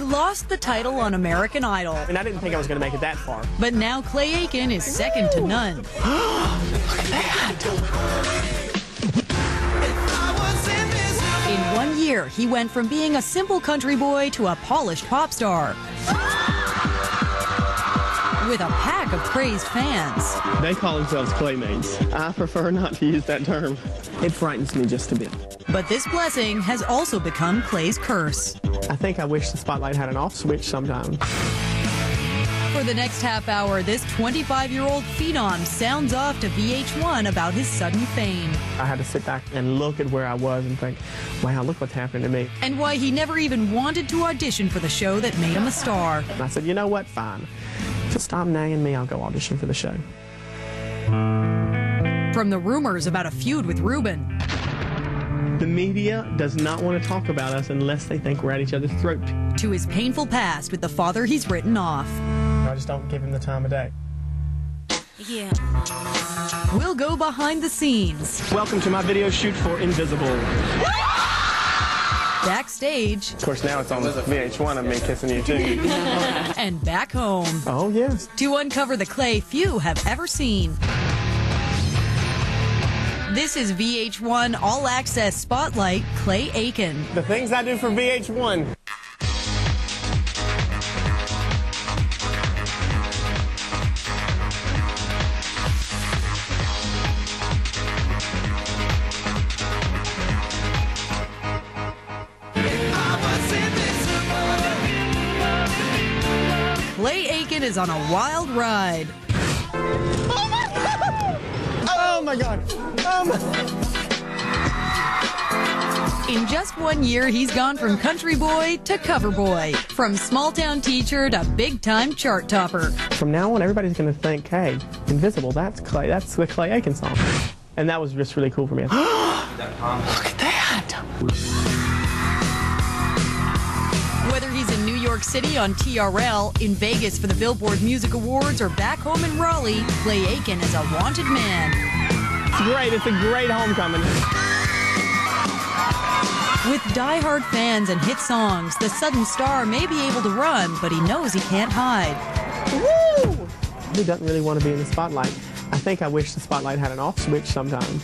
He lost the title on American Idol. And I didn't think I was going to make it that far. But now Clay Aiken is second to none. Look at that! In 1 year, he went from being a simple country boy to a polished pop star. With a pack of crazed fans. They call themselves Claymates. I prefer not to use that term. It frightens me just a bit. But this blessing has also become Clay's curse. I think I wish the spotlight had an off switch sometime. For the next half hour, this 25-year-old phenom sounds off to VH1 about his sudden fame. I had to sit back and look at where I was and think, wow, look what's happening to me. And why he never even wanted to audition for the show that made him a star. And I said, you know what, fine. Just stop nagging me, I'll go audition for the show. From the rumors about a feud with Ruben. The media does not want to talk about us unless they think we're at each other's throat. To his painful past with the father he's written off. I just don't give him the time of day. Yeah. We'll go behind the scenes. Welcome to my video shoot for Invisible. Backstage. Of course, now it's on VH1 of me kissing you, too. And back home. Oh, yes. To uncover the Clay few have ever seen. This is VH1 All Access Spotlight, Clay Aiken. The things I do for VH1. Clay Aiken is on a wild ride. Oh my God! In just 1 year, he's gone from country boy to cover boy, from small town teacher to big time chart topper. From now on, everybody's going to think, hey, Invisible, that's Clay, that's the Clay Aiken song. And that was just really cool for me. Look at that! Whether he's in New York City on TRL, in Vegas for the Billboard Music Awards, or back home in Raleigh, Clay Aiken is a wanted man. It's great. It's a great homecoming. With die-hard fans and hit songs, the sudden star may be able to run, but he knows he can't hide. Woo! Who doesn't really want to be in the spotlight? I think I wish the spotlight had an off switch sometimes.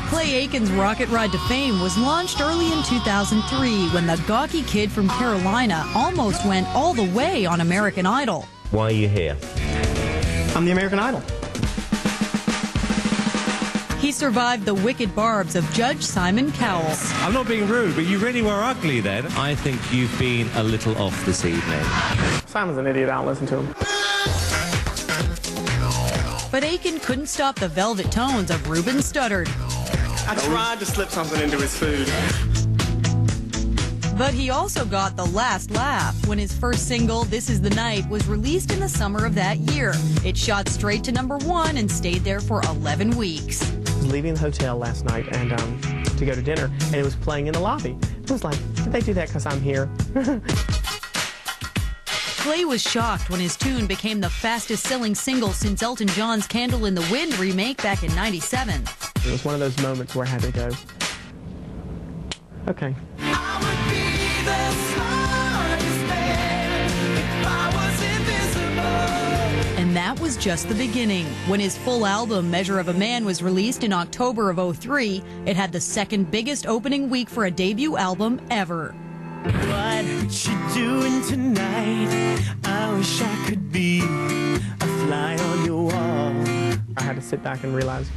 Clay Aiken's rocket ride to fame was launched early in 2003 when the gawky kid from Carolina almost went all the way on American Idol. Why are you here? I'm the American Idol. He survived the wicked barbs of Judge Simon Cowell. I'm not being rude, but you really were ugly then. I think you've been a little off this evening. Simon's an idiot. I don't listen to him. But Aiken couldn't stop the velvet tones of Ruben Studdard. I tried to slip something into his food. But he also got the last laugh when his first single, This Is the Night, was released in the summer of that year. It shot straight to #1 and stayed there for 11 weeks. I was leaving the hotel last night and to go to dinner, and it was playing in the lobby. I was like, did they do that because I'm here? Clay was shocked when his tune became the fastest-selling single since Elton John's Candle in the Wind remake back in '97. It was one of those moments where I had to go, okay. And that was just the beginning. When his full album, Measure of a Man, was released in October of '03, it had the second biggest opening week for a debut album ever. What you doing tonight? I wish I could be a fly on your wall. I had to sit back and realize,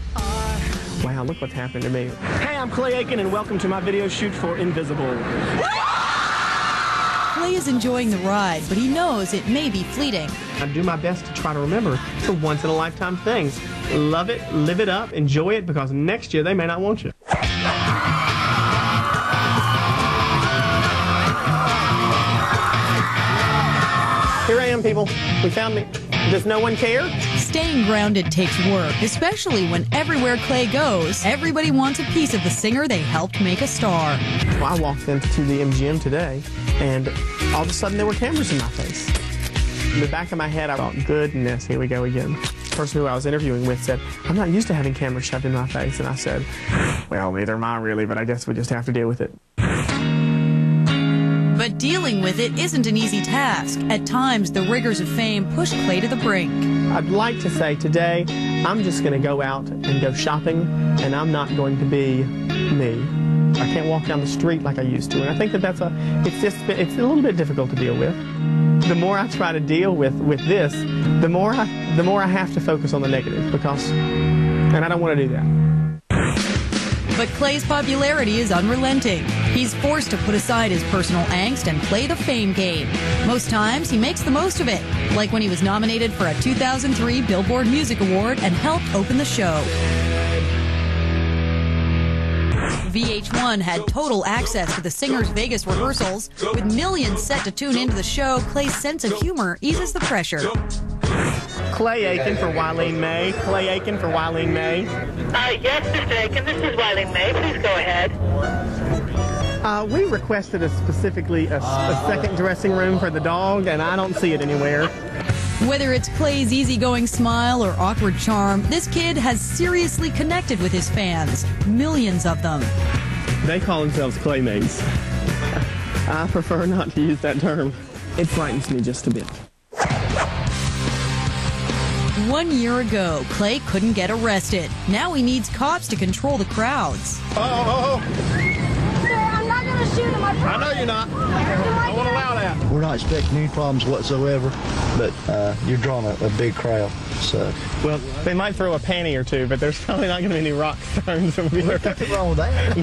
wow, look what's happening to me. Hey, I'm Clay Aiken, and welcome to my video shoot for Invisible. Clay is enjoying the ride, but he knows it may be fleeting. I do my best to try to remember the once-in-a-lifetime things. Love it, live it up, enjoy it, because next year they may not want you. Here I am, people. We found me. Does no one care? Staying grounded takes work, especially when everywhere Clay goes, everybody wants a piece of the singer they helped make a star. Well, I walked into the MGM today, and all of a sudden there were cameras in my face. In the back of my head, I thought, goodness, here we go again. person who I was interviewing with said, "I'm not used to having cameras shoved in my face." And I said, "Well, neither am I really, but I guess we just have to deal with it." But dealing with it isn't an easy task. At times, the rigors of fame push Clay to the brink. I'd like to say today, I'm just going to go out and go shopping, and I'm not going to be me. I can't walk down the street like I used to, and I think that it's a little bit difficult to deal with. The more I try to deal with this, the more I have to focus on the negative, and I don't want to do that. But Clay's popularity is unrelenting. He's forced to put aside his personal angst and play the fame game. Most times, he makes the most of it, like when he was nominated for a 2003 Billboard Music Award and helped open the show. VH1 had total access to the singer's Vegas rehearsals. With millions set to tune into the show, Clay's sense of humor eases the pressure. Clay Aiken for Wileen May. Clay Aiken for Wileen May. Yes, Mr. Aiken, this is Wileen May. Please go ahead. We requested specifically a second dressing room for the dog, and I don't see it anywhere. Whether it's Clay's easygoing smile or awkward charm, this kid has seriously connected with his fans. Millions of them. They call themselves Claymates. I prefer not to use that term. It frightens me just a bit. 1 year ago, Clay couldn't get arrested. Now he needs cops to control the crowds. Oh. Sir, I'm not going to shoot him. I know you're not. I won't allow that. We're not expecting any problems whatsoever, but you're drawing a big crowd, so. Well, they might throw a panty or two, but there's probably not going to be any rocks thrown. There's nothing wrong with that.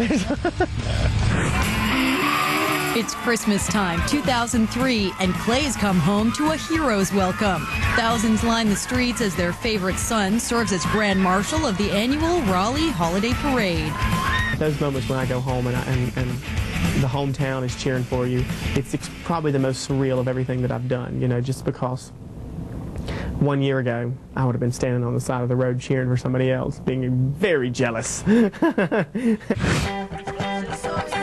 It's Christmas time, 2003, and Clay's come home to a hero's welcome. Thousands line the streets as their favorite son serves as Grand Marshal of the annual Raleigh Holiday Parade. Those moments when I go home and the hometown is cheering for you, it's probably the most surreal of everything that I've done, you know, just because 1 year ago, I would have been standing on the side of the road cheering for somebody else, being very jealous.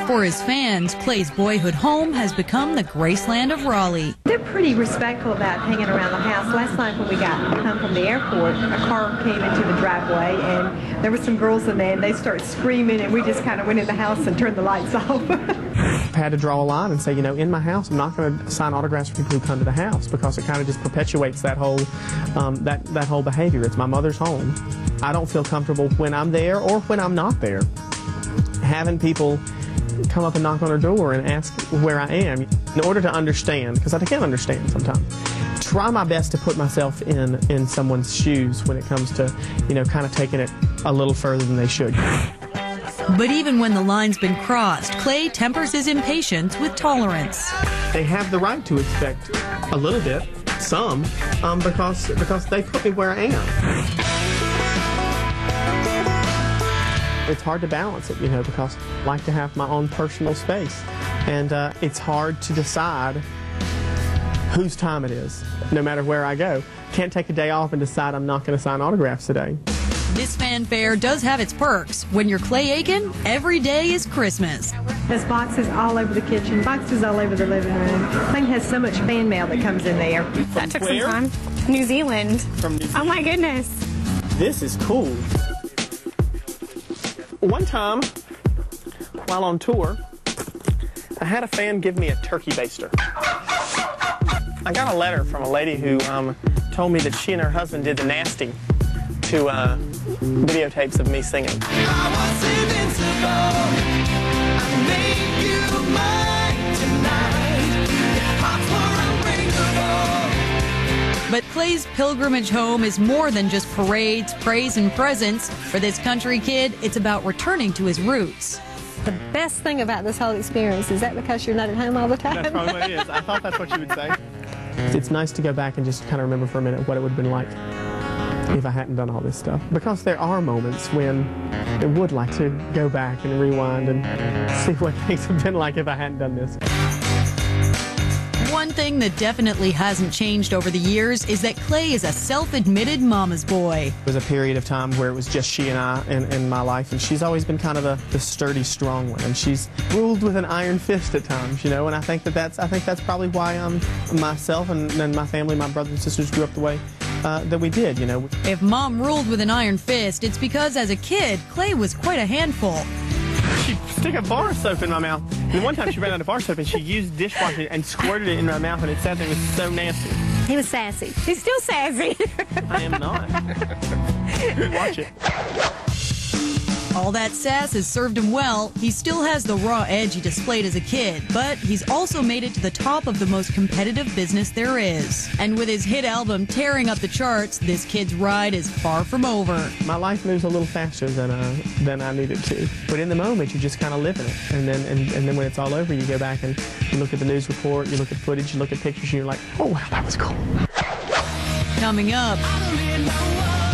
For his fans, Clay's boyhood home has become the Graceland of Raleigh. They're pretty respectful about hanging around the house. Last night when we got home from the airport, a car came into the driveway and there were some girls in there and they started screaming and we just kind of went in the house and turned the lights off. I've had to draw a line and say, you know, in my house, I'm not going to sign autographs for people who come to the house because it kind of just perpetuates that whole that whole behavior. It's my mother's home. I don't feel comfortable when I'm there or when I'm not there having people come up and knock on her door and ask where I am. In order to understand, because I can't understand sometimes, try my best to put myself in someone's shoes when it comes to, you know, kind of taking it a little further than they should. But even when the line's been crossed, Clay tempers his impatience with tolerance. They have the right to expect a little bit, some, because they put me where I am. It's hard to balance it, you know, because I like to have my own personal space. And it's hard to decide whose time it is, no matter where I go. Can't take a day off and decide I'm not going to sign autographs today. This fanfare does have its perks. When you're Clay Aiken, every day is Christmas. There's boxes all over the kitchen, boxes all over the living room. Thing has so much fan mail that comes in there. That took some time. New Zealand. From New Zealand. Oh my goodness. This is cool. One time, while on tour, I had a fan give me a turkey baster. I got a letter from a lady who told me that she and her husband did the nasty to videotapes of me singing. I was invincible. I made you mine tonight. Hearts were unbreakable. But Clay's pilgrimage home is more than just parades, praise, and presents. For this country kid, it's about returning to his roots. The best thing about this whole experience is that because you're not at home all the time. That's probably what it is. I thought that's what you would say. It's nice to go back and just kind of remember for a minute what it would have been like if I hadn't done all this stuff. Because there are moments when I would like to go back and rewind and see what things have been like if I hadn't done this. One thing that definitely hasn't changed over the years is that Clay is a self-admitted mama's boy. There was a period of time where it was just she and I in my life, and she's always been kind of the sturdy, strong one, and she's ruled with an iron fist at times, you know, and I think that's probably why myself and my family, my brothers and sisters grew up the way that we did, you know. If Mom ruled with an iron fist, it's because as a kid, Clay was quite a handful. She'd stick a bar of soap in my mouth. And one time she ran out of bar soap and she used dishwasher and squirted it in my mouth, and it said it was so nasty. He was sassy. He's still sassy. I am not. Watch it. All that sass has served him well. He still has the raw edge he displayed as a kid, but he's also made it to the top of the most competitive business there is. And with his hit album tearing up the charts, this kid's ride is far from over. My life moves a little faster than I need it to. But in the moment, you just kind of live in it. And then when it's all over, you go back and you look at the news report, you look at footage, you look at pictures, and you're like, oh, wow, that was cool. Coming up,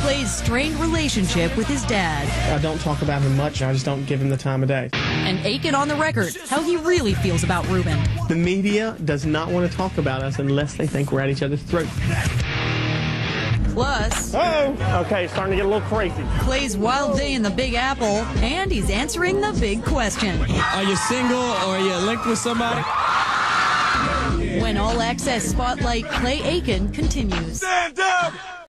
Clay's strained relationship with his dad. I don't talk about him much. I just don't give him the time of day. And Aiken on the record, how he really feels about Ruben. The media does not want to talk about us unless they think we're at each other's throats. Plus, okay, it's starting to get a little crazy. Clay's wild day in the Big Apple, and he's answering the big question. Are you single or are you linked with somebody? When All Access Spotlight Clay Aiken continues. Stand up!